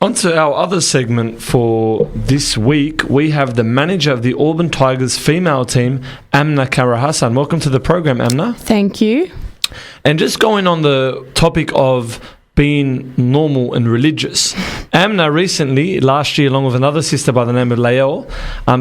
On to our other segment for this week. We have the manager of the Auburn Tigers female team, Amna Kara-Hassan. Welcome to the program, Amna. Thank you. And just going on the topic of being normal and religious, Amna recently, last year, along with another sister by the name of Lael,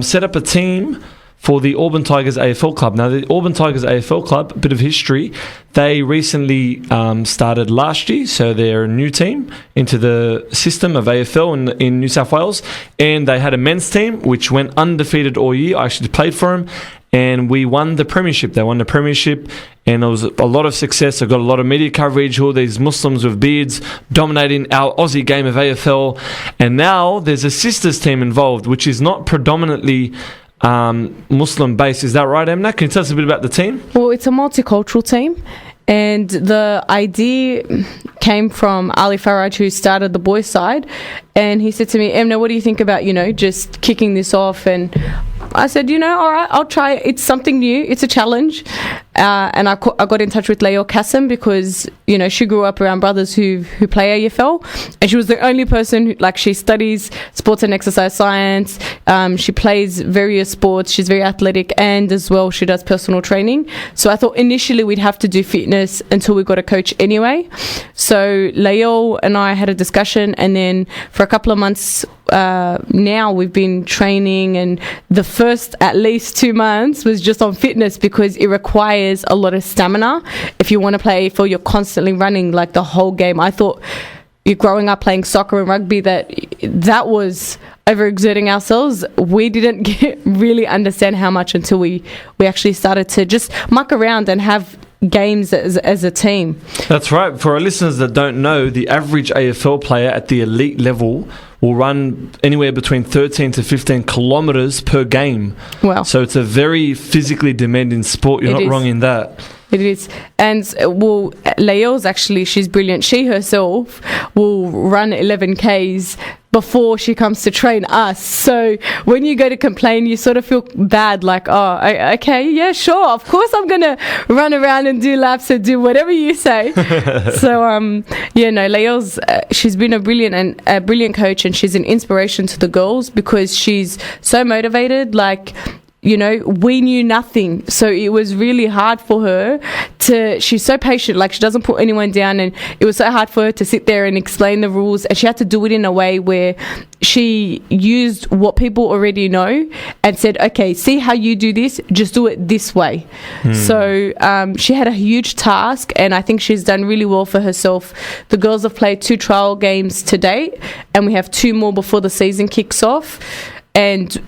set up a team for the Auburn Tigers AFL club. Now, the Auburn Tigers AFL club, a bit of history, they recently started last year, so they're a new team into the system of AFL in New South Wales, and they had a men's team which went undefeated all year. I actually played for them, and we won the premiership. They won the premiership, and it was a lot of success. I got a lot of media coverage, all these Muslims with beards dominating our Aussie game of AFL, and now there's a sisters team involved, which is not predominantly Muslim based. Is that right, Amna? Can you tell us a bit about the team? Well, it's a multicultural team, and the idea came from Ali Faraj, who started the boys' side, and he said to me, Amna, what do you think about, just kicking this off? And I said, all right, I'll try it. It's something new. It's a challenge. And I got in touch with Lael Kassim because, she grew up around brothers who play AFL. And she was the only person who, she studies sports and exercise science. She plays various sports. She's very athletic. And as well, she does personal training. So I thought initially we'd have to do fitness until we got a coach anyway. So Lael and I had a discussion. And then for a couple of months now we've been training, and the first at least 2 months was just on fitness because it requires a lot of stamina. If you want to play AFL, you're constantly running the whole game. I thought growing up playing soccer and rugby that was overexerting ourselves. We didn't really understand how much until we actually started to just muck around and have games as a team. That's right. For our listeners that don't know, the average AFL player at the elite level will run anywhere between 13 to 15 kilometres per game. Wow. So it's a very physically demanding sport. You're not wrong in that. It is. And Lael's actually, she's brilliant. She herself will run 11 Ks before she comes to train us. So when you go to complain, you sort of feel bad, okay, yeah, sure, of course I'm going to run around and do laps and do whatever you say. So, Lael's, she's been a brilliant coach, and she's an inspiration to the girls because she's so motivated. We knew nothing, so it was really hard for her she's so patient, she doesn't put anyone down, and it was so hard for her to sit there and explain the rules, and she had to do it in a way where she used what people already know and said, okay, see how you do this, just do it this way. So she had a huge task, and I think she's done really well for herself. The girls have played 2 trial games to date, and we have 2 more before the season kicks off, and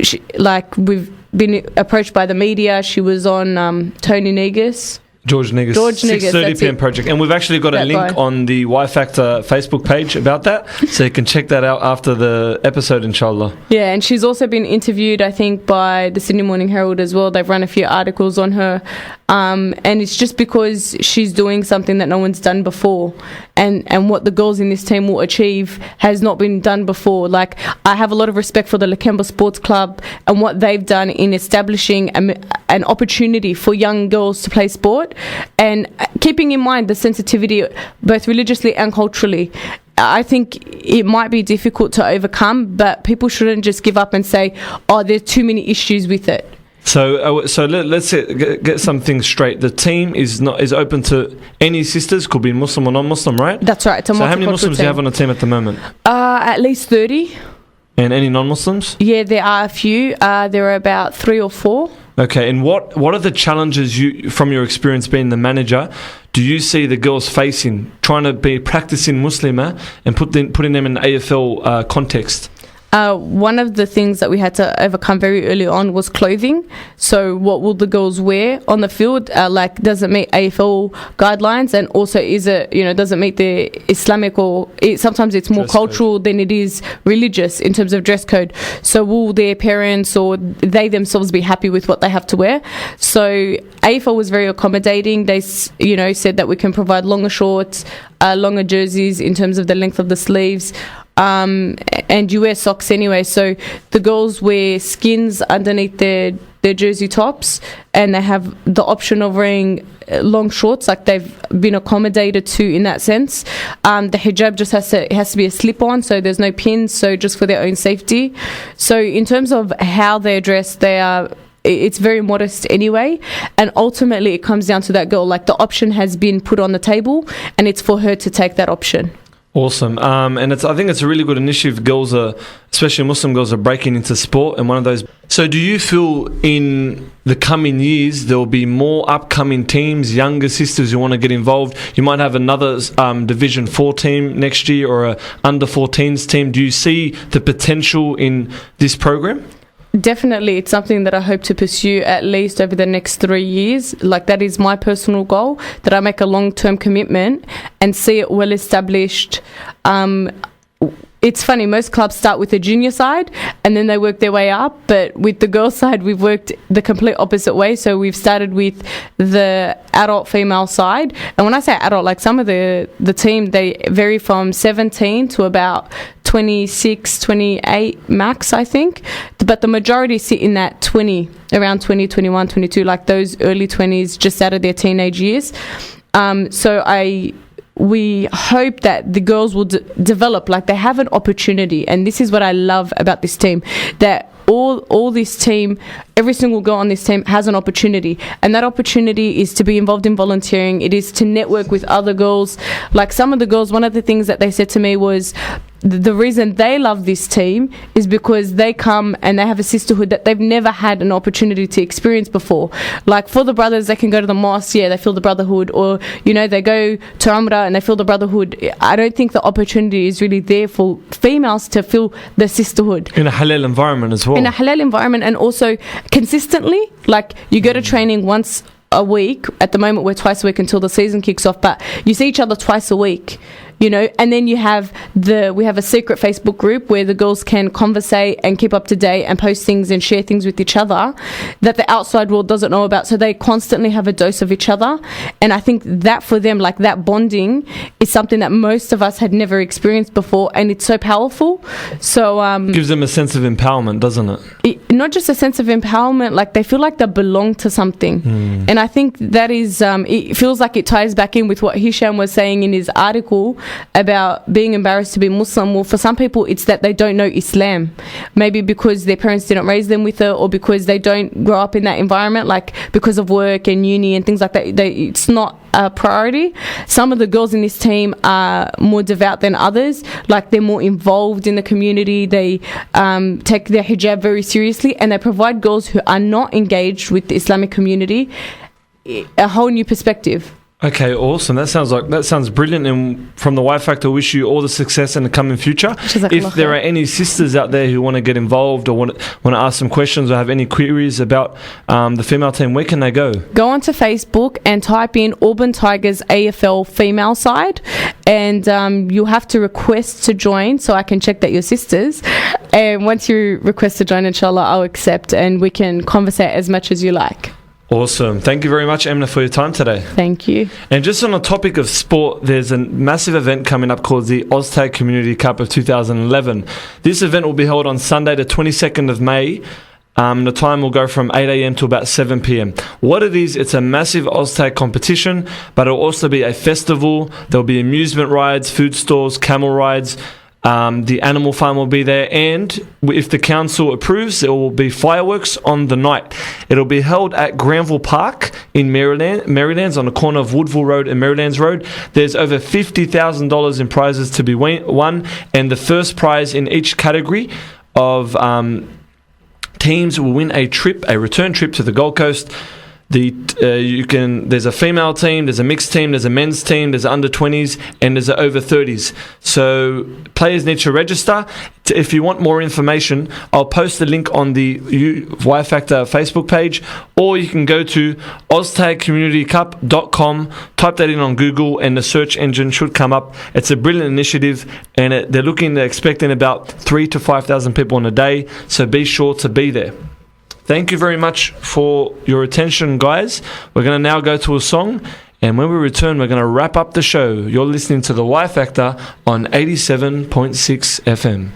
we've been approached by the media. She was on Tony Negus. George Negus, 6:30 p.m. project. And we've actually got a link on the Y Factor Facebook page about that, so you can check that out after the episode, inshallah. Yeah, and she's also been interviewed, I think, by the Sydney Morning Herald as well. They've run a few articles on her. And it's just because she's doing something that no one's done before. And what the girls in this team will achieve has not been done before. I have a lot of respect for the Lakemba Sports Club and what they've done in establishing an opportunity for young girls to play sport, and keeping in mind the sensitivity both religiously and culturally. I think it might be difficult to overcome, but people shouldn't just give up and say, there's too many issues with it. So let's get some things straight. The team is open to any sisters, could be Muslim or non-Muslim, right? That's right. So how many Muslims do you have on the team at the moment? At least 30. And any non-Muslims? Yeah, there are a few. There are about 3 or 4. Okay, and what are the challenges from your experience being the manager, do you see the girls facing trying to be practicing Muslimah and putting them in an AFL context? One of the things that we had to overcome very early on was clothing. So what will the girls wear on the field? Does it meet AFL guidelines? And also, does it meet the Islamic sometimes it's more dress cultural code than it is religious in terms of dress code. So will their parents or they themselves be happy with what they have to wear? So AFL was very accommodating. They, said that we can provide longer shorts, longer jerseys in terms of the length of the sleeves. and you wear socks anyway. So the girls wear skins underneath their jersey tops, and they have the option of wearing long shorts, like they've been accommodated to in that sense. The hijab just has to be a slip-on, so there's no pins, so just for their own safety. So in terms of how they're dressed, it's very modest anyway, and ultimately it comes down to that girl. Like, the option has been put on the table, and it's for her to take that option. Awesome. And I think it's a really good initiative. Girls especially Muslim girls, are breaking into sport, and one of those. So do you feel in the coming years there will be more upcoming teams, younger sisters who want to get involved? You might have another Division 4 team next year, or a under 14s team. Do you see the potential in this program? Definitely, it's something that I hope to pursue at least over the next 3 years. Like, that is my personal goal, that I make a long-term commitment and see it well established. It's funny, most clubs start with the junior side and then they work their way up, but with the girls side we've worked the complete opposite way. So we've started with the adult female side, and when I say adult, like, some of the team, they vary from 17 to about 26, 28 max, I think, but the majority sit in that 20, around 20, 21, 22, like those early 20s, just out of their teenage years. We hope that the girls will develop, like, they have an opportunity, and this is what I love about this team, that all this team, every single girl on this team has an opportunity, and that opportunity is to be involved in volunteering. It is to network with other girls. Like, some of the girls, one of the things that they said to me was the reason they love this team is because they come and they have a sisterhood that they've never had an opportunity to experience before. Like, for the brothers, they can go to the mosque, they feel the brotherhood, or they go to Umrah and they feel the brotherhood. I don't think the opportunity is really there for females to feel the sisterhood in a halal environment as well. In a halal environment, and also consistently. Like, you go to training once a week. At the moment we're twice a week until the season kicks off, but you see each other twice a week, and then we have a secret Facebook group where the girls can conversate and keep up to date and post things and share things with each other that the outside world doesn't know about. So they constantly have a dose of each other, and I think that for them, like, that bonding is something that most of us had never experienced before, and it's so powerful. So gives them a sense of empowerment, doesn't it? Not just a sense of empowerment, like, they feel like they belong to something. And I think that is it feels like it ties back in with what Hisham was saying in his article about being embarrassed to be Muslim. Well, for some people it's that they don't know Islam, maybe because their parents didn't raise them with it, or because they don't grow up in that environment, like because of work and uni and things like that. It's not a priority. Some of the girls in this team are more devout than others, like, they're more involved in the community. They take their hijab very seriously, and they provide girls who are not engaged with the Islamic community a whole new perspective. Okay, awesome. That sounds brilliant, and from the Y Factor, wish you all the success in the coming future. If there are any sisters out there who want to get involved or want to ask some questions or have any queries about the female team, where can they go? Go onto Facebook and type in Auburn Tigers AFL female side, and you'll have to request to join so I can check that you're sisters. And once you request to join, inshallah, I'll accept, and we can conversate as much as you like. Awesome. Thank you very much, Amna, for your time today. Thank you. And just on the topic of sport, there's a massive event coming up called the Oztag Community Cup of 2011. This event will be held on Sunday, the 22nd of May. The time will go from 8 a.m. to about 7 p.m. What it is, it's a massive Oztag competition, but it'll also be a festival. There'll be amusement rides, food stalls, camel rides. The animal farm will be there, and if the council approves, there will be fireworks on the night. It'll be held at Granville Park in Marylands, on the corner of Woodville Road and Marylands Road. There's over $50,000 in prizes to be won, and the first prize in each category of teams will win a return trip to the Gold Coast. There's a female team, there's a mixed team, there's a men's team, there's under 20s, and there's a over 30s. So players need to register. If you want more information, I'll post the link on the Y Factor Facebook page, or you can go to oztagcommunitycup.com, type that in on Google, and the search engine should come up. It's a brilliant initiative, and they're expecting about 3,000 to 5,000 people on a day, so be sure to be there. Thank you very much for your attention, guys. We're going to now go to a song, And when we return, we're going to wrap up the show. You're listening to The Y Factor on 87.6 FM.